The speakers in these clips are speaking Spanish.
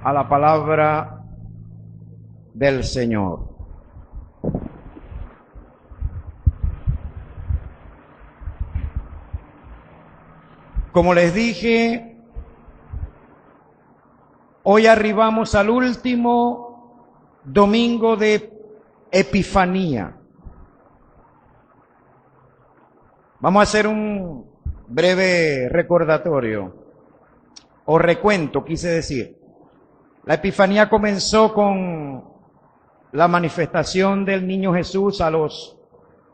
a la palabra del Señor. Como les dije, hoy arribamos al último domingo de Epifanía. Vamos a hacer un breve recordatorio, o recuento, quise decir. La Epifanía comenzó con la manifestación del niño Jesús a los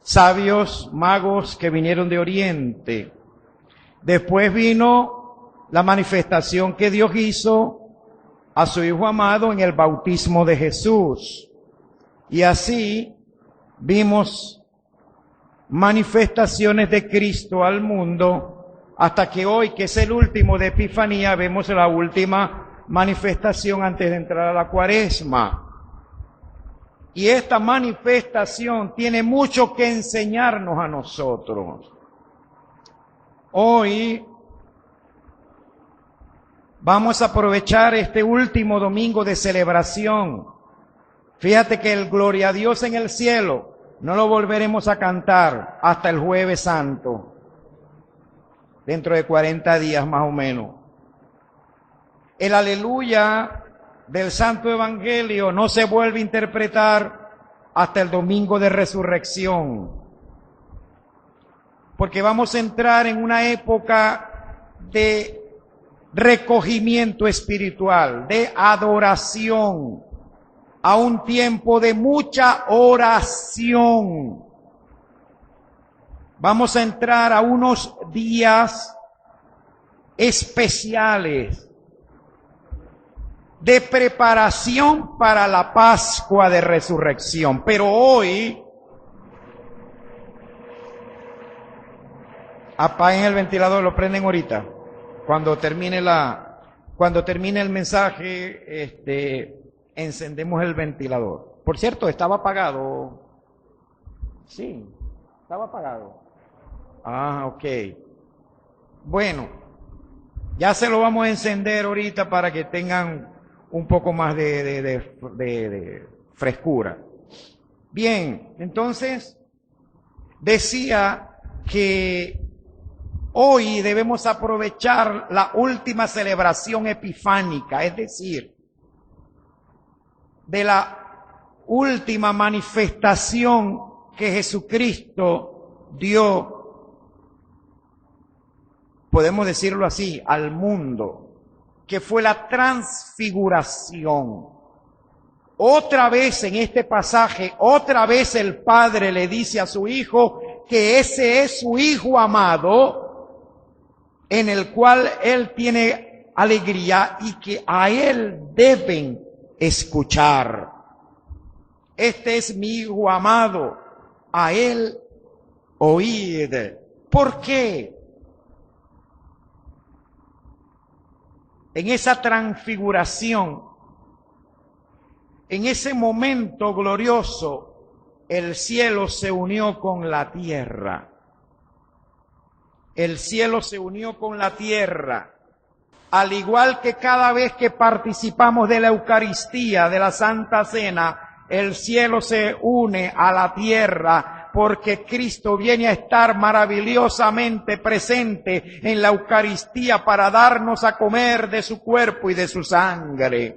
sabios magos que vinieron de Oriente. Después vino la manifestación que Dios hizo a su Hijo amado en el bautismo de Jesús. Y así vimos manifestaciones de Cristo al mundo, hasta que hoy, que es el último de Epifanía, vemos la última manifestación antes de entrar a la Cuaresma. Y esta manifestación tiene mucho que enseñarnos a nosotros. Hoy vamos a aprovechar este último domingo de celebración. Fíjate que el Gloria a Dios en el cielo no lo volveremos a cantar hasta el Jueves Santo, dentro de 40 días más o menos. El Aleluya del Santo Evangelio no se vuelve a interpretar hasta el Domingo de Resurrección, porque vamos a entrar en una época de recogimiento espiritual, de adoración, a un tiempo de mucha oración. Vamos a entrar a unos días especiales de preparación para la Pascua de Resurrección. Pero hoy, apaguen el ventilador, lo prenden ahorita. Cuando termine el mensaje, encendemos el ventilador. Por cierto, estaba apagado. Sí, estaba apagado. Ah, ok. Bueno, ya se lo vamos a encender ahorita para que tengan un poco más de frescura. Bien, entonces, decía que hoy debemos aprovechar la última celebración epifánica, es decir, de la última manifestación que Jesucristo dio, podemos decirlo así, al mundo, que fue la transfiguración. Otra vez en este pasaje, otra vez el Padre le dice a su Hijo que ese es su Hijo amado, en el cual Él tiene alegría y que a Él deben escuchar. Este es mi Hijo amado, a Él oíd. ¿Por qué? En esa transfiguración, en ese momento glorioso, el cielo se unió con la tierra. El cielo se unió con la tierra. Al igual que cada vez que participamos de la Eucaristía, de la Santa Cena, el cielo se une a la tierra, porque Cristo viene a estar maravillosamente presente en la Eucaristía para darnos a comer de su cuerpo y de su sangre.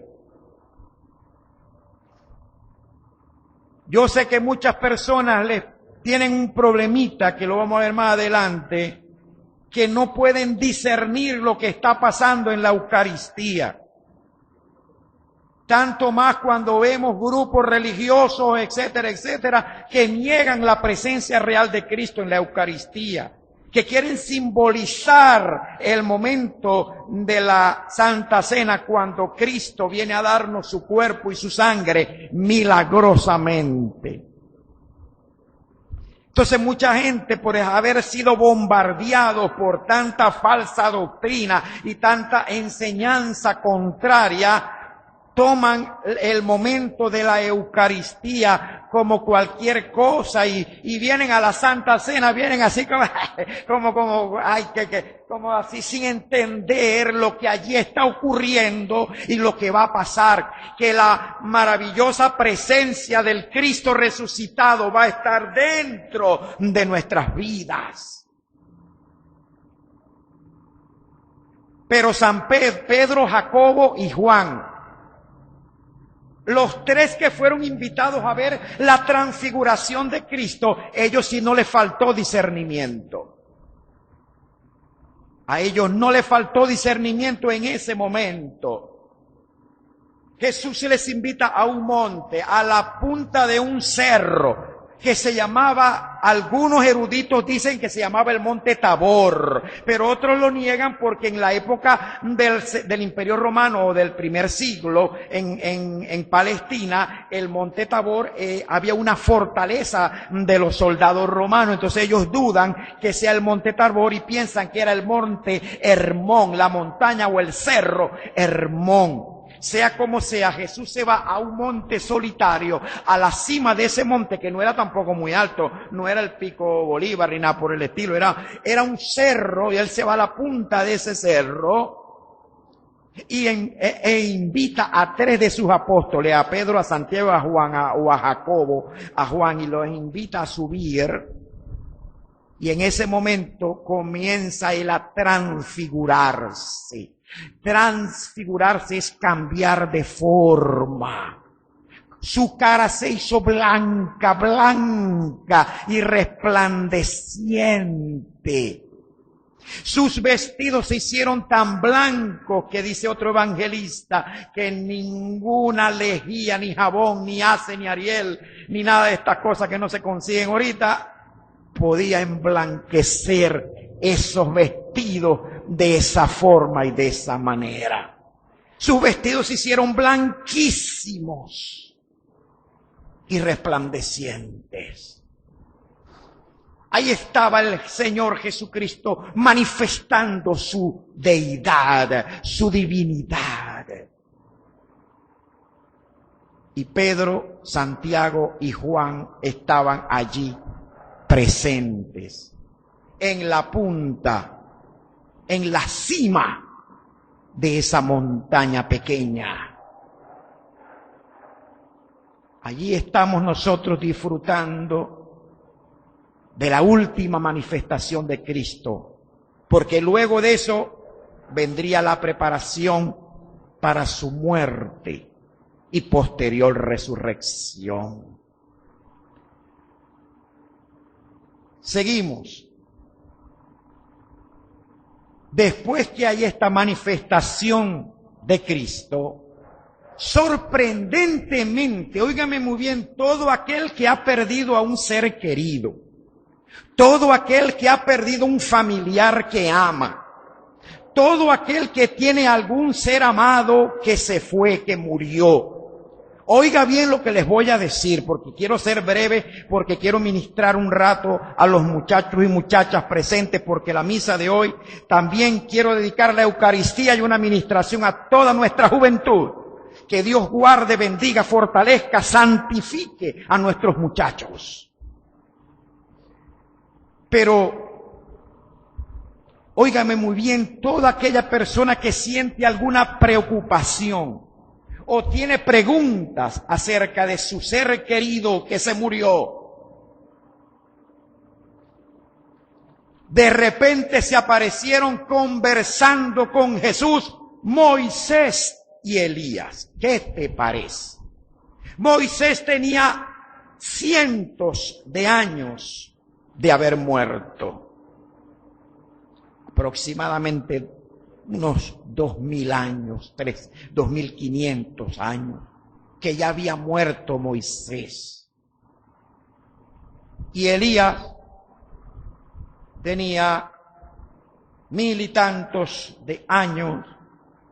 Yo sé que muchas personas les tienen un problemita, que lo vamos a ver más adelante, que no pueden discernir lo que está pasando en la Eucaristía. Tanto más cuando vemos grupos religiosos, etcétera, etcétera, que niegan la presencia real de Cristo en la Eucaristía, que quieren simbolizar el momento de la Santa Cena cuando Cristo viene a darnos su cuerpo y su sangre milagrosamente. Entonces mucha gente, por haber sido bombardeados por tanta falsa doctrina y tanta enseñanza contraria, toman el momento de la Eucaristía como cualquier cosa y vienen a la Santa Cena, vienen así como así sin entender lo que allí está ocurriendo y lo que va a pasar, que la maravillosa presencia del Cristo resucitado va a estar dentro de nuestras vidas. Pero San Pedro, Jacobo y Juan, los tres que fueron invitados a ver la transfiguración de Cristo, ellos sí no les faltó discernimiento. A ellos no les faltó discernimiento en ese momento. Jesús les invita a un monte, a la punta de un cerro, que se llamaba, algunos eruditos dicen que se llamaba el monte Tabor, pero otros lo niegan porque en la época del Imperio Romano o del primer siglo en Palestina, el monte Tabor había una fortaleza de los soldados romanos, entonces ellos dudan que sea el monte Tabor y piensan que era el monte Hermón, la montaña o el cerro Hermón. Sea como sea, Jesús se va a un monte solitario, a la cima de ese monte que no era tampoco muy alto, no era el Pico Bolívar ni nada por el estilo, era un cerro y él se va a la punta de ese cerro y invita a tres de sus apóstoles, a Pedro, a Santiago, a Juan o a Jacobo, a Juan, y los invita a subir. Y en ese momento comienza él a transfigurarse. Transfigurarse es cambiar de forma. Su cara se hizo blanca, blanca y resplandeciente. Sus vestidos se hicieron tan blancos que dice otro evangelista que ninguna lejía, ni jabón, ni Ace, ni Ariel, ni nada de estas cosas que no se consiguen ahorita podía emblanquecer esos vestidos de esa forma y de esa manera. Sus vestidos se hicieron blanquísimos y resplandecientes. Ahí estaba el Señor Jesucristo manifestando su deidad, su divinidad. Y Pedro, Santiago y Juan estaban allí presentes, en la punta, en la cima de esa montaña pequeña. Allí estamos nosotros disfrutando de la última manifestación de Cristo, porque luego de eso vendría la preparación para su muerte y posterior resurrección. Seguimos. Después que hay esta manifestación de Cristo, sorprendentemente, óigame muy bien, todo aquel que ha perdido a un ser querido, todo aquel que ha perdido un familiar que ama, todo aquel que tiene algún ser amado que se fue, que murió. Oiga bien lo que les voy a decir, porque quiero ser breve, porque quiero ministrar un rato a los muchachos y muchachas presentes, porque la misa de hoy también quiero dedicar la Eucaristía y una ministración a toda nuestra juventud. Que Dios guarde, bendiga, fortalezca, santifique a nuestros muchachos. Pero, óigame muy bien, toda aquella persona que siente alguna preocupación o tiene preguntas acerca de su ser querido que se murió, de repente se aparecieron conversando con Jesús Moisés y Elías. ¿Qué te parece? Moisés tenía cientos de años de haber muerto, aproximadamente unos 2000 años, 2500 años, que ya había muerto Moisés. Y Elías tenía 1000 y tantos de años,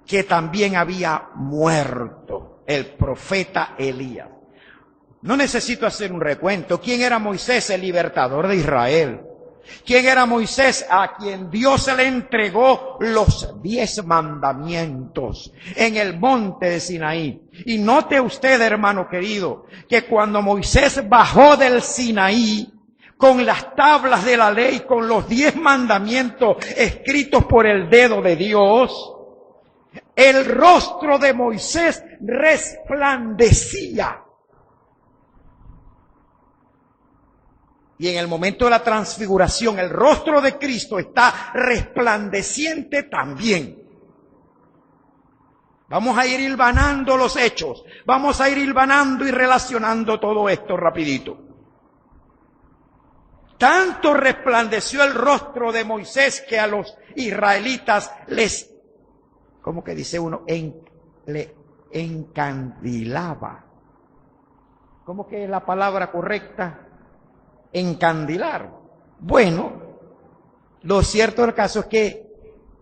que también había muerto, el profeta Elías. No necesito hacer un recuento. ¿Quién era Moisés? El libertador de Israel. ¿Quién era Moisés? A quien Dios se le entregó los 10 mandamientos en el monte de Sinaí. Y note usted, hermano querido, que cuando Moisés bajó del Sinaí, con las tablas de la ley, con los 10 mandamientos escritos por el dedo de Dios, el rostro de Moisés resplandecía. Y en el momento de la transfiguración, el rostro de Cristo está resplandeciente también. Vamos a ir hilvanando los hechos. Vamos a ir hilvanando y relacionando todo esto rapidito. Tanto resplandeció el rostro de Moisés que a los israelitas les, ¿cómo que dice uno? Le encandilaba. ¿Cómo que es la palabra correcta? Encandilar. Bueno, lo cierto del caso es que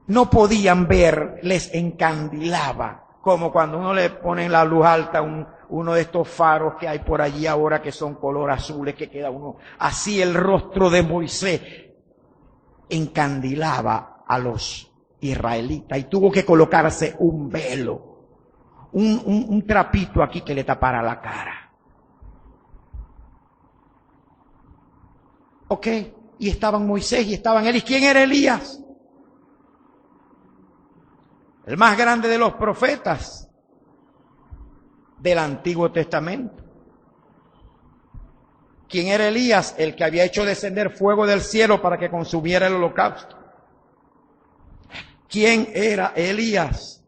no podían ver, les encandilaba, como cuando uno le pone en la luz alta uno de estos faros que hay por allí ahora que son color azules, que queda uno. Así el rostro de Moisés encandilaba a los israelitas y tuvo que colocarse un velo, un trapito aquí que le tapara la cara. Ok, y estaban Moisés y estaban él. ¿Y quién era Elías? El más grande de los profetas del Antiguo Testamento. ¿Quién era Elías? El que había hecho descender fuego del cielo para que consumiera el holocausto. ¿Quién era Elías?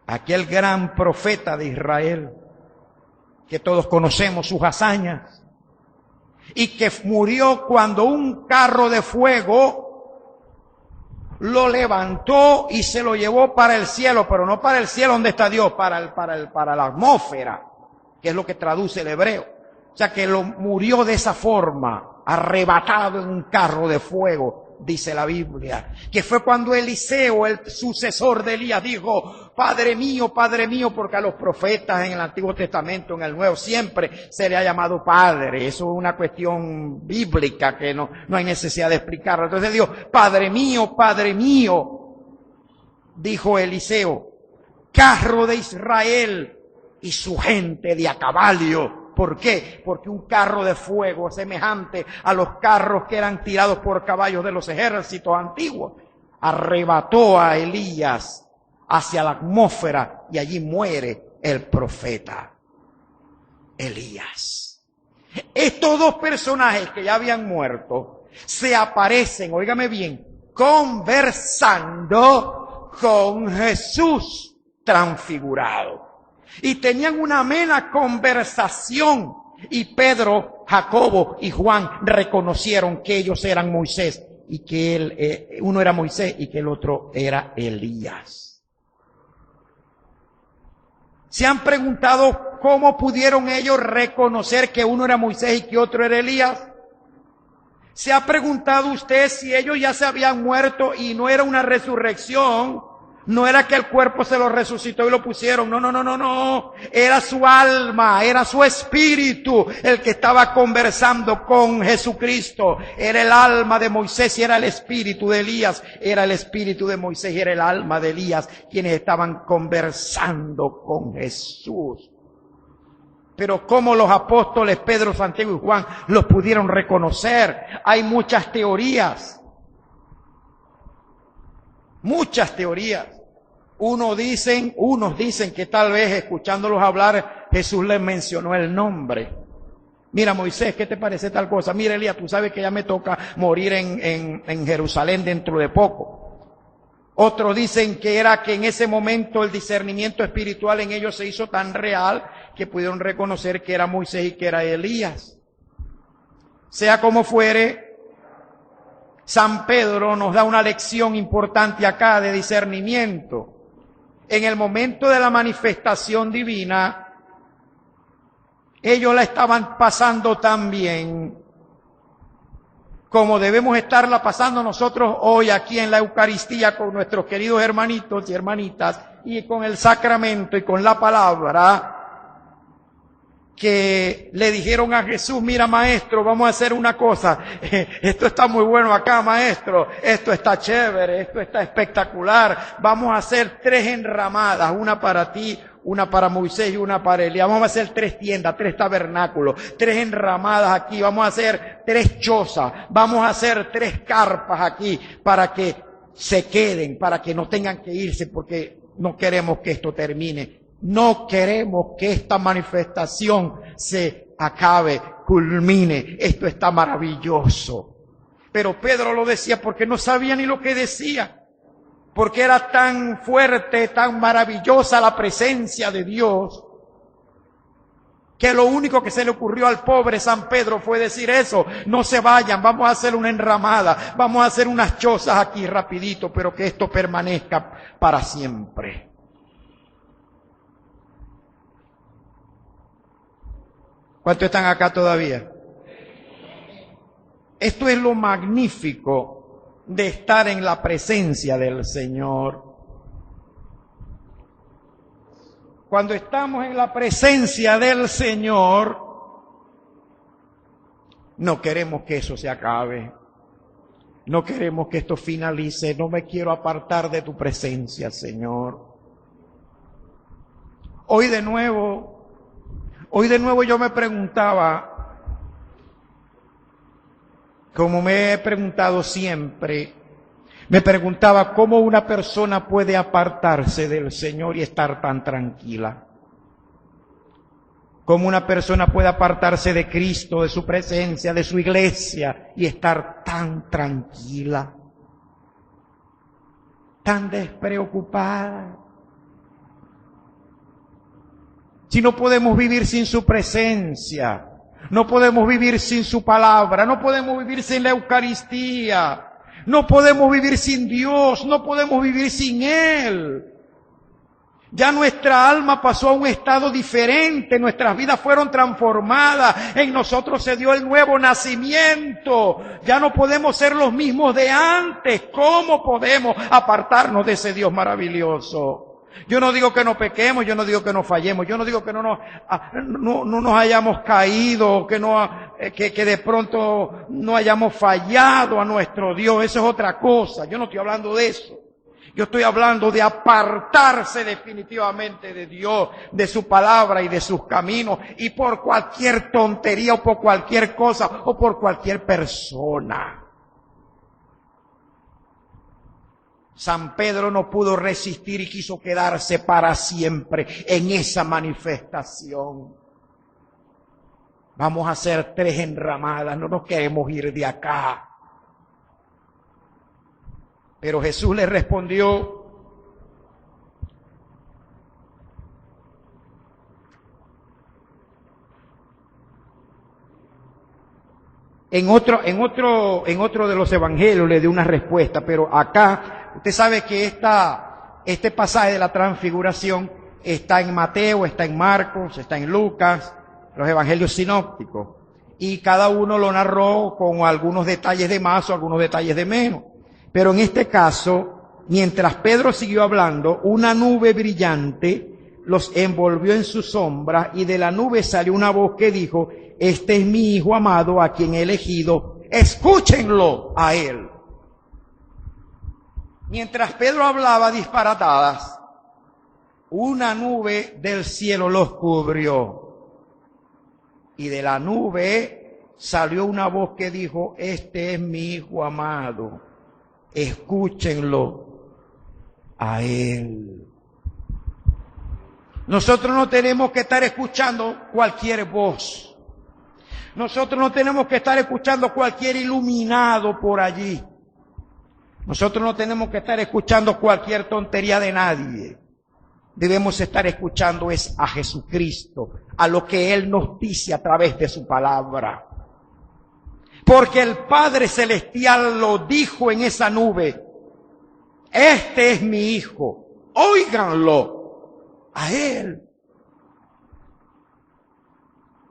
Aquel gran profeta de Israel, que todos conocemos sus hazañas. Y que murió cuando un carro de fuego lo levantó y se lo llevó para el cielo, pero no para el cielo donde está Dios, para la atmósfera, que es lo que traduce el hebreo. O sea que lo murió de esa forma, arrebatado en un carro de fuego, dice la Biblia. Que fue cuando Eliseo, el sucesor de Elías, dijo: Padre mío, porque a los profetas en el Antiguo Testamento, en el Nuevo, siempre se le ha llamado Padre. Eso es una cuestión bíblica que no hay necesidad de explicarlo. Entonces dijo: Padre mío, dijo Eliseo, carro de Israel y su gente de a caballo. ¿Por qué? Porque un carro de fuego semejante a los carros que eran tirados por caballos de los ejércitos antiguos arrebató a Elías hacia la atmósfera y allí muere el profeta Elías. Estos dos personajes que ya habían muerto se aparecen, óigame bien, conversando con Jesús transfigurado. Y tenían una amena conversación. Y Pedro, Jacobo y Juan reconocieron que ellos eran Moisés y que uno era Moisés y que el otro era Elías. ¿Se han preguntado cómo pudieron ellos reconocer que uno era Moisés y que otro era Elías? ¿Se ha preguntado usted si ellos ya se habían muerto y no era una resurrección? No era que el cuerpo se lo resucitó y lo pusieron. No. Era su alma, era su espíritu el que estaba conversando con Jesucristo. Era el alma de Moisés y era el espíritu de Elías. Era el espíritu de Moisés y era el alma de Elías quienes estaban conversando con Jesús. Pero cómo los apóstoles Pedro, Santiago y Juan los pudieron reconocer. Hay muchas teorías. Muchas teorías. Unos dicen que tal vez escuchándolos hablar Jesús les mencionó el nombre. Mira Moisés, ¿qué te parece tal cosa? Mira Elías, tú sabes que ya me toca morir en Jerusalén dentro de poco. Otros dicen que era que en ese momento el discernimiento espiritual en ellos se hizo tan real que pudieron reconocer que era Moisés y que era Elías. Sea como fuere, San Pedro nos da una lección importante acá de discernimiento. En el momento de la manifestación divina, ellos la estaban pasando tan bien como debemos estarla pasando nosotros hoy aquí en la Eucaristía con nuestros queridos hermanitos y hermanitas y con el sacramento y con la palabra, que le dijeron a Jesús, mira maestro, vamos a hacer una cosa, esto está muy bueno acá maestro, esto está chévere, esto está espectacular, vamos a hacer 3 enramadas, una para ti, una para Moisés y una para Elías, vamos a hacer 3 tiendas, 3 tabernáculos, 3 enramadas aquí, vamos a hacer 3 chozas, vamos a hacer 3 carpas aquí para que se queden, para que no tengan que irse porque no queremos que esto termine. No queremos que esta manifestación se acabe, culmine. Esto está maravilloso. Pero Pedro lo decía porque no sabía ni lo que decía. Porque era tan fuerte, tan maravillosa la presencia de Dios, que lo único que se le ocurrió al pobre San Pedro fue decir eso. No se vayan, vamos a hacer una enramada, vamos a hacer unas chozas aquí rapidito, pero que esto permanezca para siempre. ¿Cuántos están acá todavía? Esto es lo magnífico de estar en la presencia del Señor. Cuando estamos en la presencia del Señor, no queremos que eso se acabe. No queremos que esto finalice. No me quiero apartar de tu presencia, Señor. Hoy de nuevo yo me preguntaba, como me he preguntado siempre, me preguntaba cómo una persona puede apartarse del Señor y estar tan tranquila. Cómo una persona puede apartarse de Cristo, de su presencia, de su iglesia y estar tan tranquila, tan despreocupada. Si no podemos vivir sin su presencia, no podemos vivir sin su palabra, no podemos vivir sin la Eucaristía, no podemos vivir sin Dios, no podemos vivir sin Él. Ya nuestra alma pasó a un estado diferente, nuestras vidas fueron transformadas, en nosotros se dio el nuevo nacimiento, ya no podemos ser los mismos de antes. ¿Cómo podemos apartarnos de ese Dios maravilloso? Yo no digo que no pequemos, yo no digo que no fallemos, yo no digo que no nos hayamos caído, que de pronto no hayamos fallado a nuestro Dios, eso es otra cosa, yo no estoy hablando de eso. Yo estoy hablando de apartarse definitivamente de Dios, de su palabra y de sus caminos, y por cualquier tontería o por cualquier cosa o por cualquier persona. San Pedro no pudo resistir y quiso quedarse para siempre en esa manifestación. Vamos a hacer 3 enramadas, no nos queremos ir de acá. Pero Jesús le respondió, en otro de los evangelios le dio una respuesta, pero acá, usted sabe que este pasaje de la transfiguración está en Mateo, está en Marcos, está en Lucas, los evangelios sinópticos, y cada uno lo narró con algunos detalles de más o algunos detalles de menos. Pero en este caso, mientras Pedro siguió hablando, una nube brillante los envolvió en su sombra y de la nube salió una voz que dijo, este es mi Hijo amado a quien he elegido, escúchenlo a él. Mientras Pedro hablaba disparatadas, una nube del cielo los cubrió y de la nube salió una voz que dijo, este es mi Hijo amado. Escúchenlo a Él. Nosotros no tenemos que estar escuchando cualquier voz. Nosotros no tenemos que estar escuchando cualquier iluminado por allí. Nosotros no tenemos que estar escuchando cualquier tontería de nadie. Debemos estar escuchando es a Jesucristo, a lo que Él nos dice a través de su palabra. Porque el Padre Celestial lo dijo en esa nube. Este es mi Hijo. Óiganlo a Él.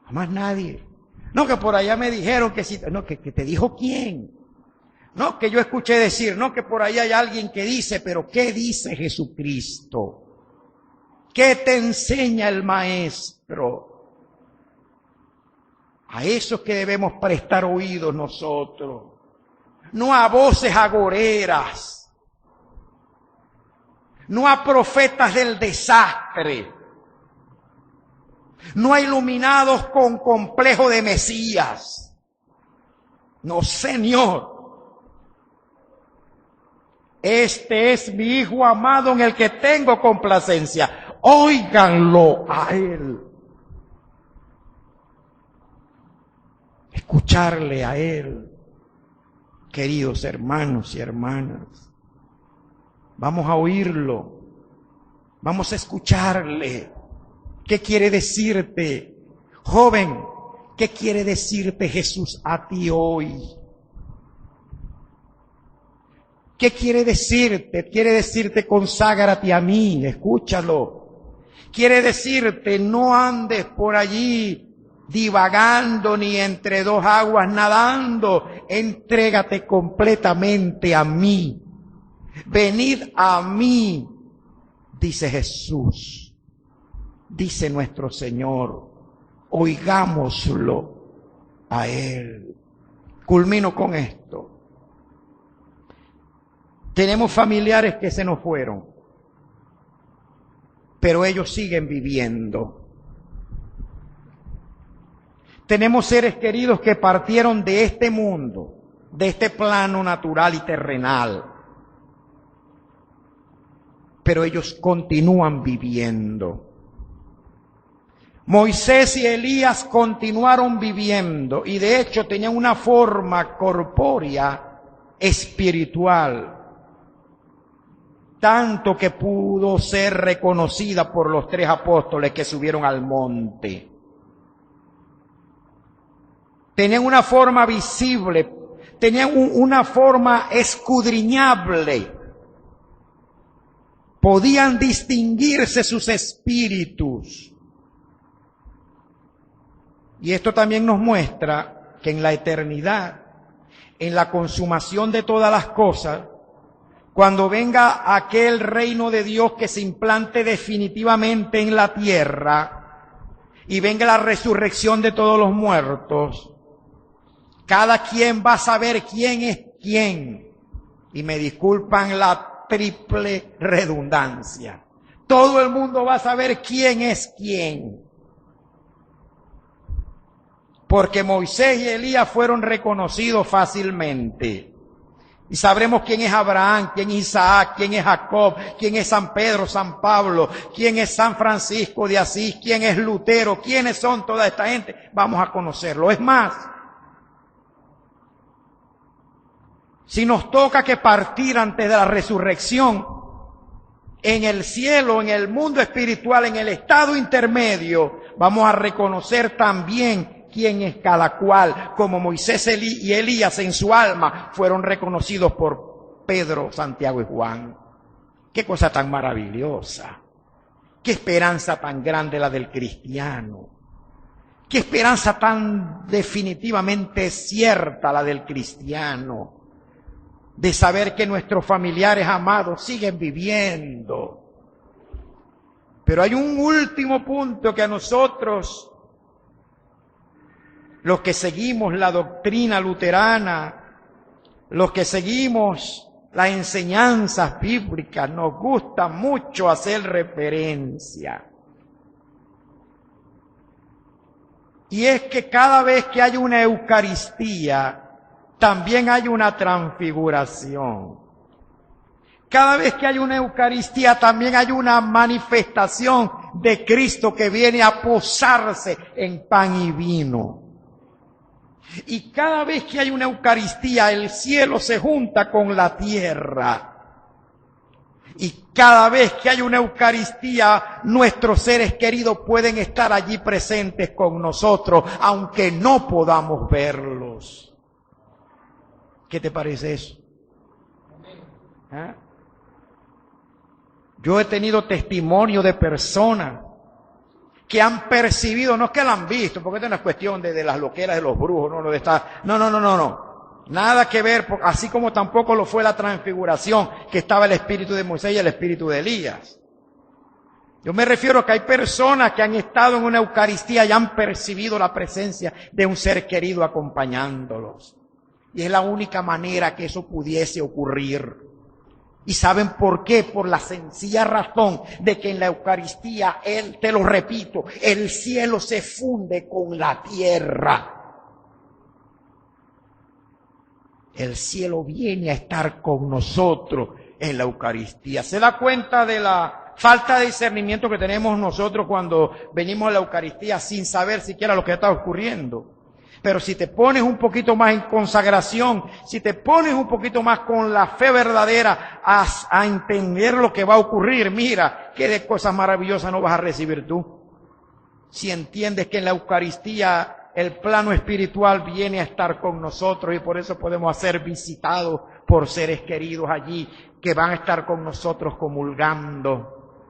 A más nadie. No, que por allá me dijeron que si... No, que te dijo quién. No, que yo escuché decir. No, que por allá hay alguien que dice. Pero ¿qué dice Jesucristo? ¿Qué te enseña el Maestro? A eso es que debemos prestar oídos nosotros. No a voces agoreras. No a profetas del desastre. No a iluminados con complejo de Mesías. No, Señor. Este es mi Hijo amado en el que tengo complacencia. Óiganlo a Él. Escucharle a Él. Queridos hermanos y hermanas, vamos a oírlo. Vamos a escucharle. ¿Qué quiere decirte, joven? ¿Qué quiere decirte Jesús a ti hoy? ¿Qué quiere decirte? Quiere decirte, conságrate a mí, escúchalo. Quiere decirte, no andes por allí divagando ni entre dos aguas nadando. Entrégate completamente a mí. Venid a mí, dice Jesús. Dice nuestro Señor, oigámoslo a Él. Culmino con esto. Tenemos familiares que se nos fueron, pero ellos siguen viviendo. Tenemos seres queridos que partieron de este mundo, de este plano natural y terrenal, pero ellos continúan viviendo. Moisés y Elías continuaron viviendo y de hecho tenían una forma corpórea, espiritual, tanto que pudo ser reconocida por los 3 apóstoles que subieron al monte. Tenían una forma visible, tenían una forma escudriñable. Podían distinguirse sus espíritus. Y esto también nos muestra que en la eternidad, en la consumación de todas las cosas, cuando venga aquel reino de Dios que se implante definitivamente en la tierra y venga la resurrección de todos los muertos, cada quien va a saber quién es quién. Y me disculpan la triple redundancia. Todo el mundo va a saber quién es quién. Porque Moisés y Elías fueron reconocidos fácilmente. Y sabremos quién es Abraham, quién es Isaac, quién es Jacob, quién es San Pedro, San Pablo, quién es San Francisco de Asís, quién es Lutero, quiénes son toda esta gente. Vamos a conocerlo. Es más, si nos toca que partir antes de la resurrección, en el cielo, en el mundo espiritual, en el estado intermedio, vamos a reconocer también quién es cada cual, como Moisés y Elías en su alma fueron reconocidos por Pedro, Santiago y Juan. Qué cosa tan maravillosa, qué esperanza tan grande la del cristiano, qué esperanza tan definitivamente cierta la del cristiano, de saber que nuestros familiares amados siguen viviendo. Pero hay un último punto que a nosotros, los que seguimos la doctrina luterana, los que seguimos las enseñanzas bíblicas, nos gusta mucho hacer referencia. Y es que cada vez que hay una Eucaristía, también hay una transfiguración. Cada vez que hay una Eucaristía, también hay una manifestación de Cristo que viene a posarse en pan y vino. Y cada vez que hay una Eucaristía, el cielo se junta con la tierra. Y cada vez que hay una Eucaristía, nuestros seres queridos pueden estar allí presentes con nosotros, aunque no podamos verlos. ¿Qué te parece eso? ¿Ah? Yo he tenido testimonio de personas que han percibido, no es que la han visto, porque esto no es cuestión de las loqueras de los brujos, no. Nada que ver, así como tampoco lo fue la transfiguración, que estaba el espíritu de Moisés y el espíritu de Elías. Yo me refiero a que hay personas que han estado en una Eucaristía y han percibido la presencia de un ser querido acompañándolos. Y es la única manera que eso pudiese ocurrir. ¿Y saben por qué? Por la sencilla razón de que en la Eucaristía, te lo repito, el cielo se funde con la tierra. El cielo viene a estar con nosotros en la Eucaristía. ¿Se da cuenta de la falta de discernimiento que tenemos nosotros cuando venimos a la Eucaristía sin saber siquiera lo que está ocurriendo? Pero si te pones un poquito más en consagración, si te pones un poquito más con la fe verdadera a entender lo que va a ocurrir, mira, qué de cosas maravillosas no vas a recibir tú. Si entiendes que en la Eucaristía el plano espiritual viene a estar con nosotros y por eso podemos ser visitados por seres queridos allí que van a estar con nosotros comulgando,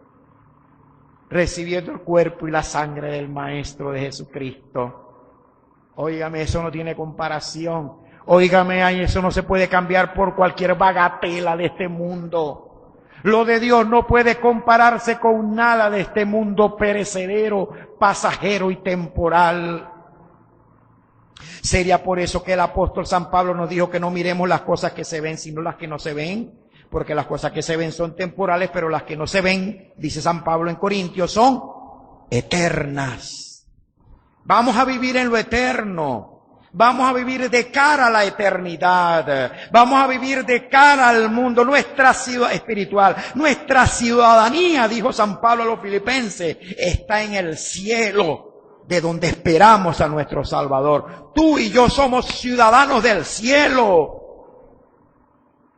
recibiendo el cuerpo y la sangre del Maestro de Jesucristo. Óigame, eso no tiene comparación. Óigame, eso no se puede cambiar por cualquier bagatela de este mundo. Lo de Dios no puede compararse con nada de este mundo perecedero, pasajero y temporal. Sería por eso que el apóstol San Pablo nos dijo que no miremos las cosas que se ven, sino las que no se ven, porque las cosas que se ven son temporales, pero las que no se ven, dice San Pablo en Corintios, son eternas. Vamos a vivir en lo eterno. Vamos a vivir de cara a la eternidad. Vamos a vivir de cara al mundo. Nuestra ciudad espiritual, nuestra ciudadanía, dijo San Pablo a los filipenses, está en el cielo, de donde esperamos a nuestro Salvador. Tú y yo somos ciudadanos del cielo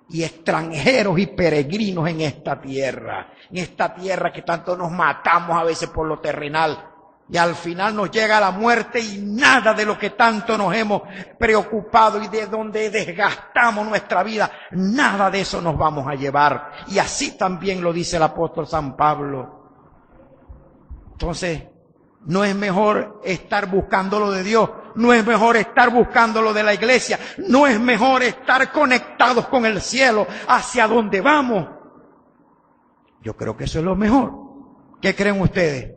y extranjeros y peregrinos en esta tierra que tanto nos matamos a veces por lo terrenal. Y al final nos llega la muerte y nada de lo que tanto nos hemos preocupado y de donde desgastamos nuestra vida, nada de eso nos vamos a llevar. Y así también lo dice el apóstol San Pablo. Entonces, no es mejor estar buscando lo de Dios, no es mejor estar buscando lo de la iglesia, no es mejor estar conectados con el cielo, hacia donde vamos. Yo creo que eso es lo mejor. ¿Qué creen ustedes?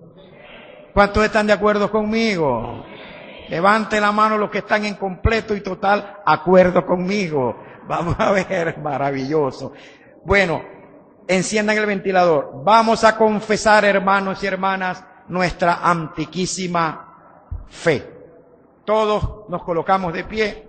¿Cuántos están de acuerdo conmigo? Levante la mano los que están en completo y total acuerdo conmigo. Vamos a ver, maravilloso. Bueno, enciendan el ventilador. Vamos a confesar, hermanos y hermanas, nuestra antiquísima fe. Todos nos colocamos de pie.